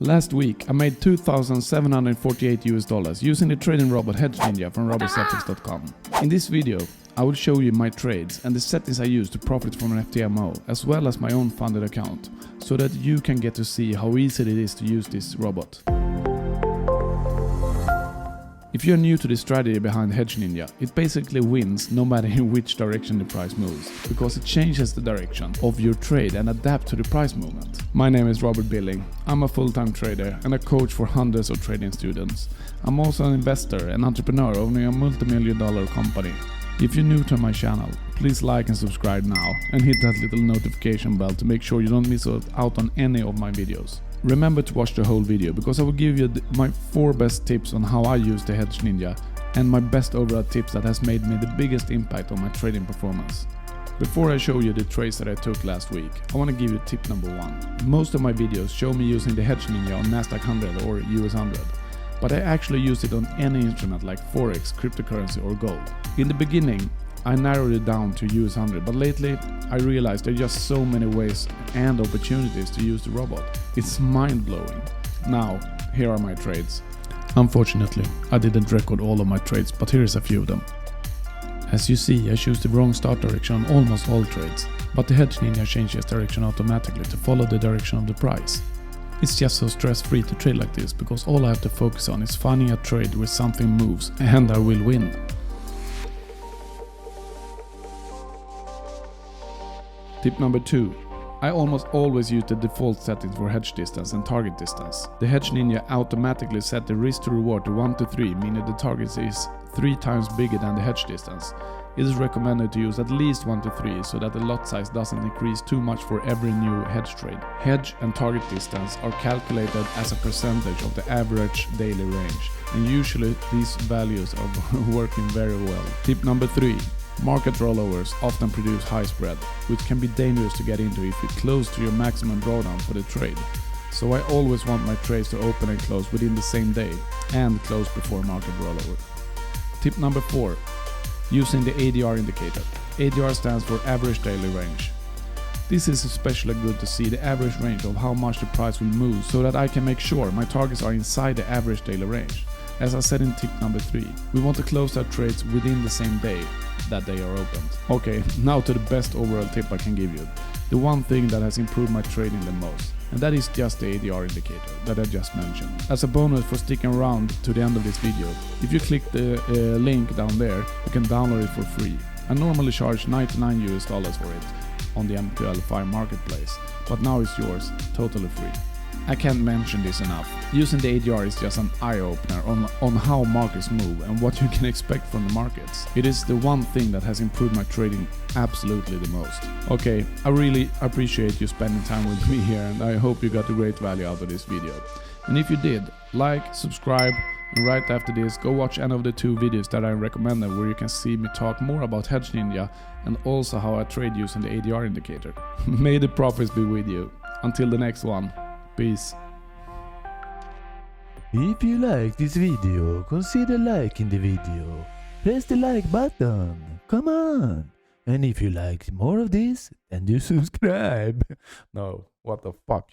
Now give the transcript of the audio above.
Last week I made $2,748 using the trading robot Hedge Ninja from Rollovers.com. In this video I will show you my trades and the settings I use to profit from an FTMO, as well as my own funded account, so that you can get to see how easy it is to use this robot. If you're new to the strategy behind Hedge Ninja, it basically wins no matter in which direction the price moves, because it changes the direction of your trade and adapts to the price movement. My name is Robert Billing. I'm a full-time trader and a coach for hundreds of trading students. I'm also an investor and entrepreneur owning a multi-million-dollar company. If you're new to my channel, please like and subscribe now and hit that little notification bell to make sure you don't miss out on any of my videos. Remember to watch the whole video, because I will give you my 4 best tips on how I use the Hedge Ninja and my best overall tips that has made me the biggest impact on my trading performance. Before I show you the trades that I took last week, I want to give you tip number 1. Most of my videos show me using the Hedge Ninja on Nasdaq 100 or US 100, but I actually use it on any instrument like Forex, cryptocurrency or gold. In the beginning, I narrowed it down to US 100, but lately I realized there are just so many ways and opportunities to use the robot. It's mind-blowing. Now, here are my trades. Unfortunately, I didn't record all of my trades, but here is a few of them. As you see, I choose the wrong start direction on almost all trades, but the Hedge Ninja changes direction automatically to follow the direction of the price. It's just so stress-free to trade like this, because all I have to focus on is finding a trade where something moves and I will win. Tip number 2. I almost always use the default settings for hedge distance and target distance. The Hedge Ninja automatically set the risk to reward to 1 to 3, meaning the target is 3 times bigger than the hedge distance. It is recommended to use at least 1 to 3 so that the lot size doesn't increase too much for every new hedge trade. Hedge and target distance are calculated as a percentage of the average daily range, and usually these values are working very well. Tip number 3. Market rollovers often produce high spread, which can be dangerous to get into if you close to your maximum drawdown for the trade. So I always want my trades to open and close within the same day and close before market rollover. Tip number 4. Using the ADR indicator. ADR stands for average daily range. This is especially good to see the average range of how much the price will move, so that I can make sure my targets are inside the average daily range. As I said in tip number 3, we want to close our trades within the same day that they are opened. Okay, now to the best overall tip I can give you. The one thing that has improved my trading the most, and that is just the ADR indicator that I just mentioned. As a bonus for sticking around to the end of this video, if you click the link down there, you can download it for free. I normally charge $99 for it on the MQL5 marketplace, but now it's yours, totally free. I can't mention this enough. Using the ADR is just an eye-opener on how markets move and what you can expect from the markets. It is the one thing that has improved my trading absolutely the most. Okay, I really appreciate you spending time with me here, and I hope you got a great value out of this video. And if you did, like, subscribe, and right after this go watch any of the 2 videos that I recommended, where you can see me talk more about Hedge Ninja and also how I trade using the ADR indicator. May the profits be with you. Until the next one. Peace. If you like this video, consider liking the video. Press the like button. Come on. And if you like more of this, then you subscribe. No, what the fuck.